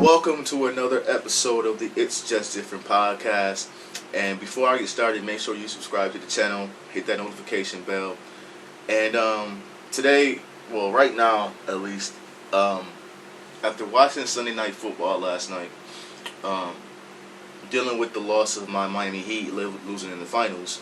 welcome to another episode of the It's Just Different podcast. And before I get started, make sure you subscribe to the channel, hit that notification bell. And today, well, right now at least, after watching Sunday Night Football last night, dealing with the loss of my Miami Heat losing in the finals,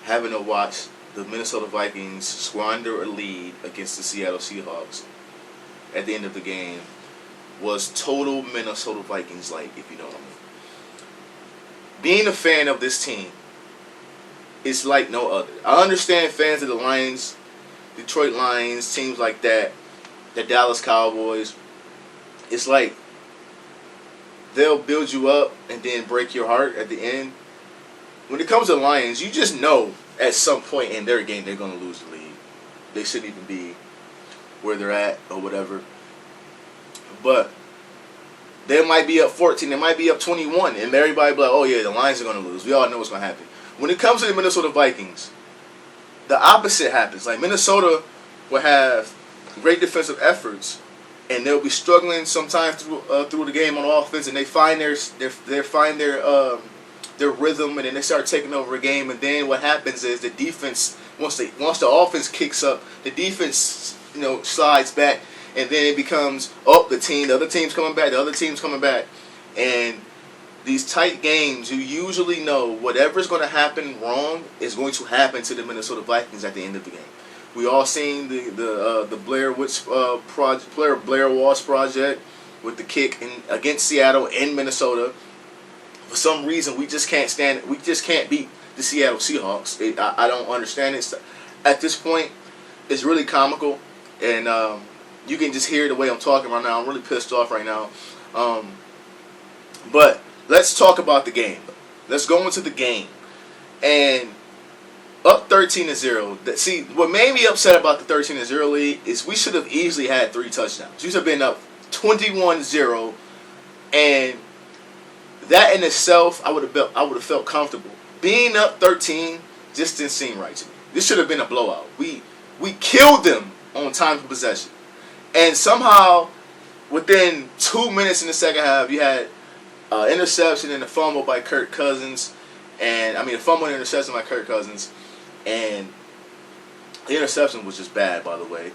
having to watch the Minnesota Vikings squander a lead against the Seattle Seahawks at the end of the game was total Minnesota Vikings like, if you know what I mean. Being a fan of this team is like no other. I understand fans of the Lions, Detroit Lions, teams like that, the Dallas Cowboys. It's like they'll build you up and then break your heart at the end. When it comes to Lions, you just know at some point in their game they're going to lose the lead. They shouldn't even be where they're at or whatever. But they might be up 14, they might be up 21, and everybody be like, oh yeah, the Lions are going to lose. We all know what's going to happen. When it comes to the Minnesota Vikings, the opposite happens. Like, Minnesota will have great defensive efforts, and they'll be struggling sometimes through the game on offense, and they find their rhythm, and then they start taking over a game. And then what happens is the defense, once the offense kicks up, the defense slides back. And then it becomes, the other team's coming back. And these tight games, you usually know whatever's going to happen wrong is going to happen to the Minnesota Vikings at the end of the game. We all seen the Blair Walsh project with the kick against Seattle in Minnesota. For some reason, we just can't beat the Seattle Seahawks. I don't understand it. At this point, it's really comical. And you can just hear the way I'm talking right now. I'm really pissed off right now. But let's talk about the game. Let's go into the game. And up 13-0. See, what made me upset about the 13-0 lead is we should have easily had 3 touchdowns. We should have been up 21-0. And that in itself, I would have felt comfortable. Being up 13 just didn't seem right to me. This should have been a blowout. We killed them on time of possession. And somehow, within 2 minutes in the second half, you had interception and a fumble by Kirk Cousins. A fumble and interception by Kirk Cousins. And the interception was just bad, by the way.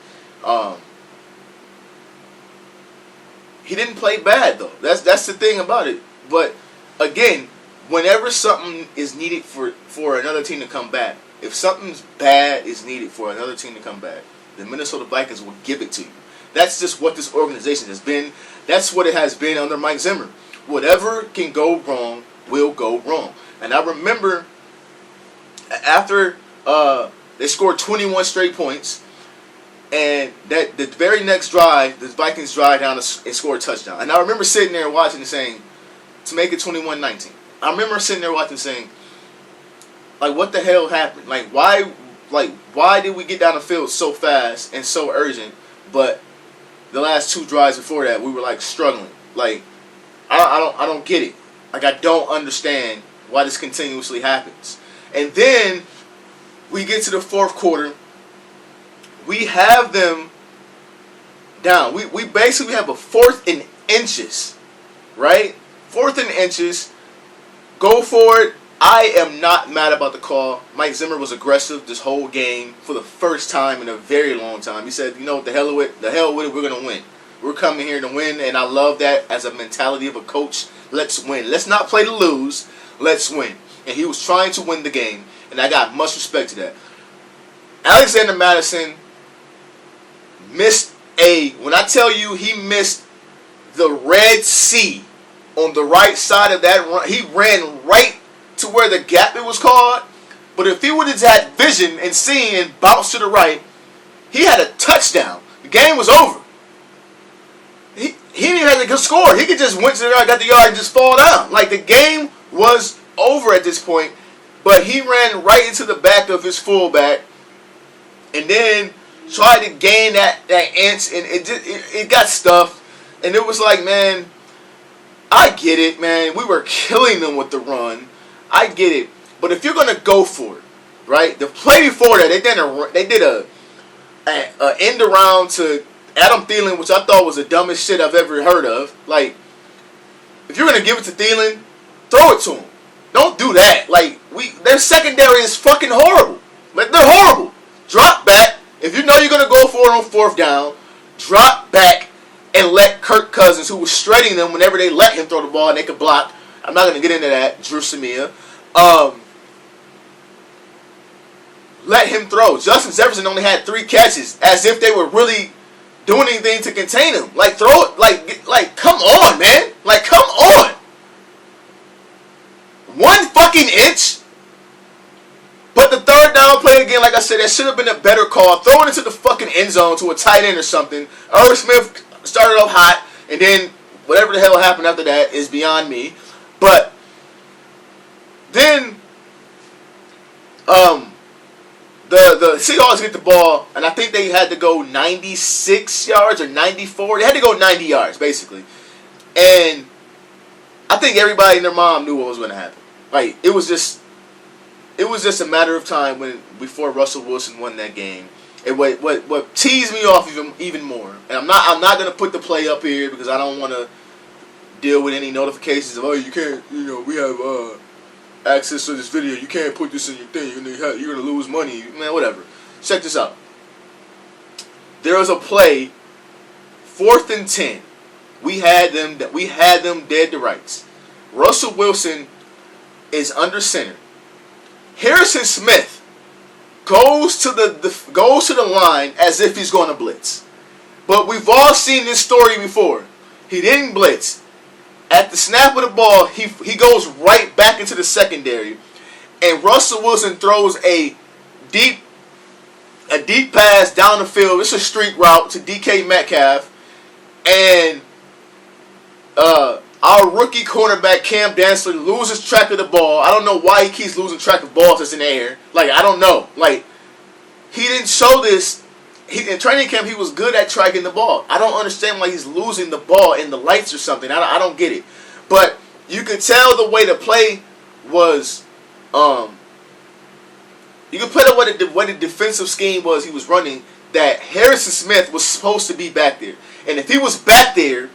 He didn't play bad, though. That's the thing about it. But, again, whenever something is needed for another team to come back, if something's bad is needed for another team to come back, the Minnesota Vikings will give it to you. That's just what this organization has been. That's what it has been under Mike Zimmer. Whatever can go wrong will go wrong. And I remember after they scored 21 straight points, and that the very next drive, the Vikings drive down and score a touchdown. And I remember sitting there watching and saying, to make it 21-19. I remember sitting there watching and saying, like, what the hell happened? Why did we get down the field so fast and so urgent, but the last 2 drives before that we were struggling? I don't get it. I don't understand why this continuously happens. And then we get to the fourth quarter. We have them down. We basically have a 4th and inches, right? 4th and inches. Go for it. I am not mad about the call. Mike Zimmer was aggressive this whole game for the first time in a very long time. He said, the hell with it, we're going to win. We're coming here to win, and I love that as a mentality of a coach. Let's win. Let's not play to lose. Let's win. And he was trying to win the game, and I got much respect to that. Alexander Mattison missed when I tell you he missed the Red Sea on the right side of that run. He ran right to where the gap it was called. But if he would have had vision and seen and bounced to the right, he had a touchdown. The game was over. He didn't even have to score. He could just went to the yard, got the yard, and just fall down. The game was over at this point. But he ran right into the back of his fullback, and then tried to gain that inch, and it got stuffed. And it was like, man, I get it, man. We were killing them with the run. I get it. But if you're going to go for it, right? The play before that, they did a end around to Adam Thielen, which I thought was the dumbest shit I've ever heard of. If you're gonna give it to Thielen, throw it to him. Don't do that. Like their secondary is fucking horrible. Like they're horrible. Drop back. If you know you're gonna go for it on fourth down, drop back and let Kirk Cousins, who was shredding them whenever they let him throw the ball and they could block. I'm not gonna get into that. Drew Samia. Let him throw. Justin Jefferson only had 3 catches, as if they were really doing anything to contain him. Like throw it. Like come on, man. Like come on. 1 fucking inch. But the third down play again, like I said, that should have been a better call. Throw it into the fucking end zone to a tight end or something. Irv Smith started off hot, and then whatever the hell happened after that is beyond me. But then the Seahawks get the ball, and I think they had to go 96 yards or 94. They had to go 90 yards, basically. And I think everybody and their mom knew what was going to happen. Like, it was just a matter of time before Russell Wilson won that game. And what teased me off even more, and I'm not going to put the play up here because I don't want to deal with any notifications of, oh, you can't, we have access to this video, you can't put this in your thing, you're going to lose money, man, whatever. Check this out. There was a play, 4th and 10. We had them dead to rights. Russell Wilson is under center. Harrison Smith goes to the line as if he's going to blitz. But we've all seen this story before. He didn't blitz. At the snap of the ball, he goes right back into the secondary, and Russell Wilson throws a deep pass down the field. It's a street route to DK Metcalf, and our rookie cornerback Cam Dantzler loses track of the ball. I don't know why he keeps losing track of balls that's in the air. Like, I don't know. Like, he didn't show this. In training camp, he was good at tracking the ball. I don't understand why he's losing the ball in the lights or something. I don't get it. But you could tell the way the play was. You could tell what the defensive scheme was he was running. That Harrison Smith was supposed to be back there, and if he was back there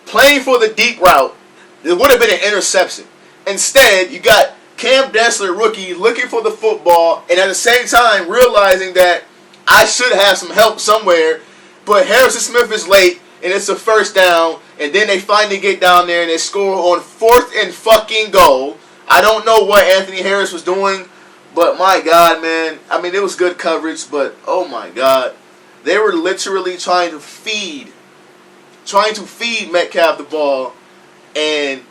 playing for the deep route, there would have been an interception. Instead, you got Cam Dantzler, rookie, looking for the football, and at the same time realizing that I should have some help somewhere, but Harrison Smith is late, and it's a first down, and then they finally get down there and they score on 4th and fucking goal. I don't know what Anthony Harris was doing, but my God, man. I mean, it was good coverage, but oh my God. They were literally trying to feed Metcalf the ball, and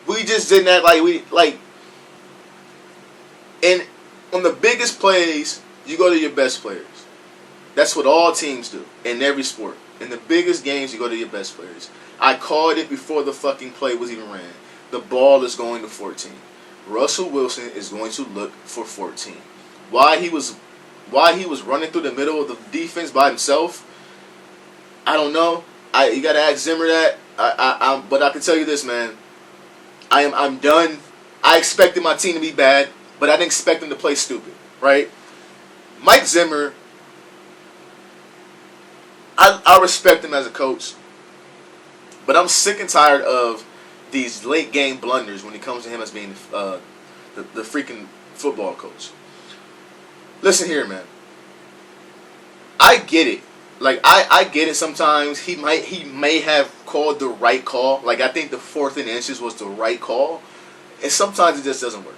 we just did that. And on the biggest plays, you go to your best players. That's what all teams do in every sport. In the biggest games, you go to your best players. I called it before the fucking play was even ran. The ball is going to 14. Russell Wilson is going to look for 14. Why he was running through the middle of the defense by himself, I don't know. You gotta ask Zimmer that. But I can tell you this, man. I'm done. I expected my team to be bad, but I didn't expect them to play stupid, right? Mike Zimmer, I respect him as a coach, but I'm sick and tired of these late game blunders when it comes to him as being the freaking football coach. Listen here, man. I get it. Like, I get it sometimes. He may have called the right call. Like, I think the 4th and inches was the right call. And sometimes it just doesn't work.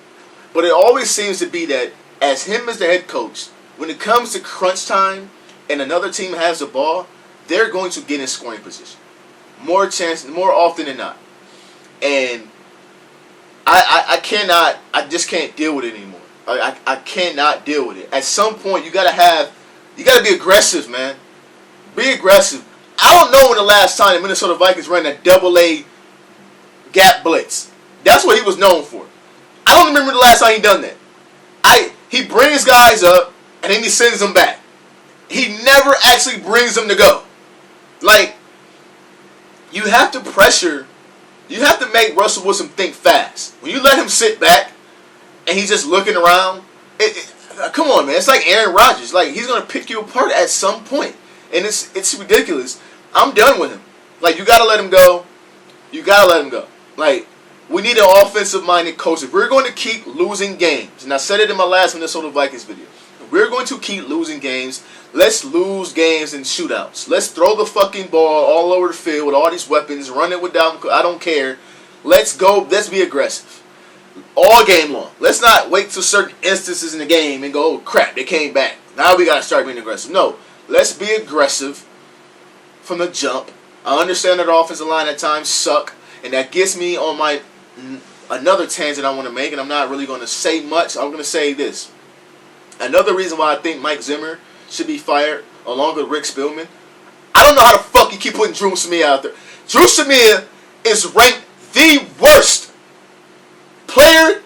But it always seems to be that as him as the head coach, when it comes to crunch time and another team has the ball, they're going to get in scoring position. More often than not. And I just can't deal with it anymore. I cannot deal with it. At some point, you gotta be aggressive, man. Be aggressive. I don't know when the last time the Minnesota Vikings ran a double-A gap blitz. That's what he was known for. I don't remember the last time he done that. He brings guys up and then he sends them back. He never actually brings them to go. Like, you have to pressure. You have to make Russell Wilson think fast. When you let him sit back and he's just looking around, come on, man. It's like Aaron Rodgers. Like, he's going to pick you apart at some point. And it's ridiculous. I'm done with him. Like, you got to let him go. You gotta let him go. Like, we need an offensive-minded coach. If we're going to keep losing games, and I said it in my last Minnesota Vikings video, if we're going to keep losing games, let's lose games in shootouts. Let's throw the fucking ball all over the field with all these weapons, run it without, I don't care. Let's go, let's be aggressive. All game long. Let's not wait till certain instances in the game and go, oh crap, they came back. Now we gotta start being aggressive. No, let's be aggressive from the jump. I understand that the offensive line at times suck, and that gets me on my another tangent I want to make, and I'm not really going to say much. I'm going to say this. Another reason why I think Mike Zimmer should be fired, along with Rick Spielman, I don't know how the fuck you keep putting Drew Samia out there. Drew Samia is ranked the worst player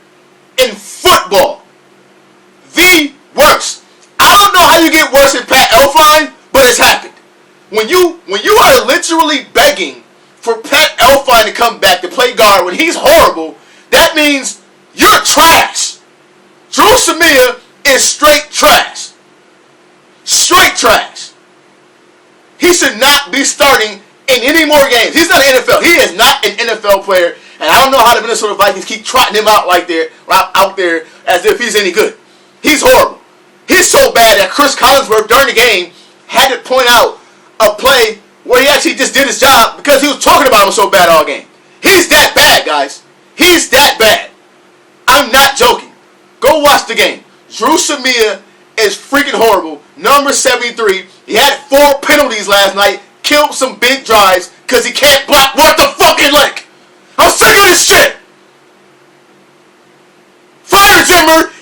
in football. The worst. I don't know how you get worse than Pat Elflein, but it's happened. When you are literally begging for Pat Elflein to come back to play guard when he's horrible, that means you're trash. Drew Samia is straight trash. Straight trash. He should not be starting in any more games. He's not an NFL. He is not an NFL player, and I don't know how the Minnesota Vikings keep trotting him out out there as if he's any good. He's horrible. He's so bad that Chris Collinsworth during the game had to point out a play where he actually just did his job because he was talking about him so bad all game. He's that bad, guys. He's that bad. I'm not joking. Go watch the game. Drew Samia is freaking horrible. Number 73. He had 4 penalties last night. Killed some big drives because he can't block worth the fucking lick. I'm sick of this shit. Fire Zimmer